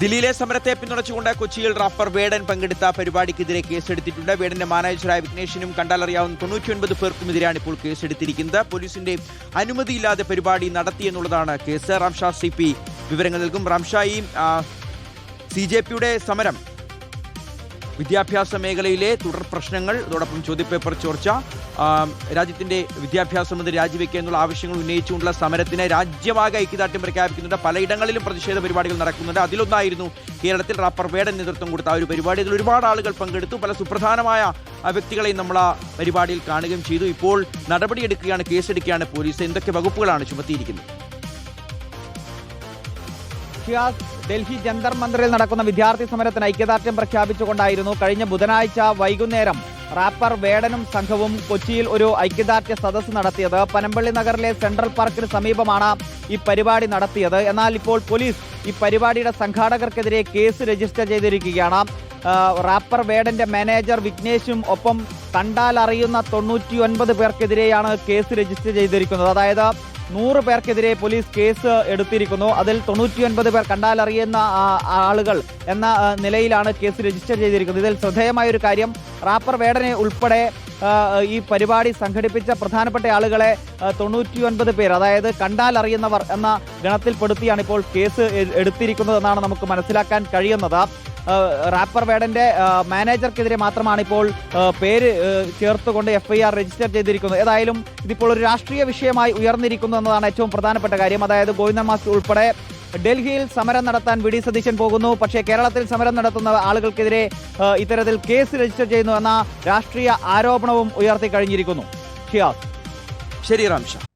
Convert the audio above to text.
ദില്ലിയിലെ സമരത്തെ പിന്തുണച്ചുകൊണ്ട് കൊച്ചിയിൽ റാപ്പർ വേടൻ പങ്കെടുത്ത പരിപാടിക്കെതിരെ കേസെടുത്തിട്ടുണ്ട്. വേടന്റെ മാനേജറായ വിഘ്നേഷിനും കണ്ടാലറിയാവുന്ന 99 പേർക്കുമെതിരെയാണ് ഇപ്പോൾ കേസെടുത്തിരിക്കുന്നത്. പോലീസിന്റെ അനുമതിയില്ലാതെ പരിപാടി നടത്തിയെന്നുള്ളതാണ് കേസ്. റാംഷാ CP വിവരങ്ങൾ നൽകും. റാംഷാ, ഈ CJPയുടെ സമരം, വിദ്യാഭ്യാസ മേഖലയിലെ തുടർ പ്രശ്നങ്ങൾ, അതോടൊപ്പം ചോദ്യപേപ്പർ ചോർച്ച, രാജ്യത്തിന്റെ വിദ്യാഭ്യാസ മന്ത്രി രാജിവെക്കുക എന്നുള്ള ആവശ്യങ്ങൾ ഉന്നയിച്ചുകൊണ്ടുള്ള സമരത്തിന് രാജ്യമാകെ ഐക്യദാർഢ്യം പ്രഖ്യാപിക്കുന്നുണ്ട്. പലയിടങ്ങളിലും പ്രതിഷേധ പരിപാടികൾ നടക്കുന്നുണ്ട്. അതിലൊന്നായിരുന്നു കേരളത്തിൽ റാപ്പർ വേടൻ നേതൃത്വം കൊടുത്ത ആ ഒരു പരിപാടി. അതിൽ ഒരുപാട് ആളുകൾ പങ്കെടുത്തു. പല സുപ്രധാനമായ വ്യക്തികളെയും നമ്മൾ ആ പരിപാടിയിൽ കാണുകയും ചെയ്തു. ഇപ്പോൾ നടപടിയെടുക്കുകയാണ്, കേസെടുക്കുകയാണ് പോലീസ്. എന്തൊക്കെ വകുപ്പുകളാണ് ചുമത്തിയിരിക്കുന്നത്? ഡൽഹി ജന്തർ മന്ദിറിൽ നടക്കുന്ന വിദ്യാർത്ഥി സമരത്തിന് ഐക്യദാർഢ്യം പ്രഖ്യാപിച്ചുകൊണ്ടായിരുന്നു കഴിഞ്ഞ ബുധനാഴ്ച വൈകുന്നേരം റാപ്പർ വേടനും സംഘവും കൊച്ചിയിൽ ഒരു ഐക്യദാർഢ്യ സദസ്സ് നടത്തിയത്. പനമ്പള്ളി നഗറിലെ സെൻട്രൽ പാർക്കിന് സമീപമാണ് ഈ പരിപാടി നടത്തിയത്. എന്നാൽ ഇപ്പോൾ പോലീസ് ഈ പരിപാടിയുടെ സംഘാടകർക്കെതിരെ കേസ് രജിസ്റ്റർ ചെയ്തിരിക്കുകയാണ്. റാപ്പർ വേടന്റെ മാനേജർ വിഘ്നേഷും ഒപ്പം കണ്ടാലറിയുന്ന 99 പേർക്കെതിരെയാണ് കേസ് രജിസ്റ്റർ ചെയ്തിരിക്കുന്നത്. അതായത് 100 പേർക്കെതിരെ പോലീസ് കേസ് എടുത്തിരിക്കുന്നു. അതിൽ 99 പേർ കണ്ടാലറിയുന്ന ആളുകൾ എന്ന നിലയിലാണ് കേസ് രജിസ്റ്റർ ചെയ്തിരിക്കുന്നത്. ഇതിൽ ശ്രദ്ധേയമായ ഒരു കാര്യം, റാപ്പർ വേടനെ ഉൾപ്പെടെ ഈ പരിപാടി സംഘടിപ്പിച്ച പ്രധാനപ്പെട്ട ആളുകളെ 99 പേർ, അതായത് കണ്ടാലറിയുന്നവർ എന്ന ഗണത്തിൽപ്പെടുത്തിയാണ് ഇപ്പോൾ കേസ് എടുത്തിരിക്കുന്നതെന്നാണ് നമുക്ക് മനസ്സിലാക്കാൻ കഴിയുന്നത്. റാപ്പർ വേടന്റെ മാനേജർക്കെതിരെ മാത്രമാണ് ഇപ്പോൾ പേര് ചേർത്തുകൊണ്ട് FIR രജിസ്റ്റർ ചെയ്തിരിക്കുന്നത്. ഏതായാലും ഇതിപ്പോൾ ഒരു രാഷ്ട്രീയ വിഷയമായി ഉയർന്നിരിക്കുന്നു എന്നതാണ് ഏറ്റവും പ്രധാനപ്പെട്ട കാര്യം. അതായത് ഗോവിന്ദൻ മാസ്റ്റർ ഉൾപ്പെടെ ഡൽഹിയിൽ സമരം നടത്താൻ വി ഡി സതീശൻ പോകുന്നു, പക്ഷേ കേരളത്തിൽ സമരം നടത്തുന്ന ആളുകൾക്കെതിരെ ഇത്തരത്തിൽ കേസ് രജിസ്റ്റർ ചെയ്യുന്നു എന്ന രാഷ്ട്രീയ ആരോപണവും ഉയർത്തി കഴിഞ്ഞിരിക്കുന്നു. ശരി റാംഷാ.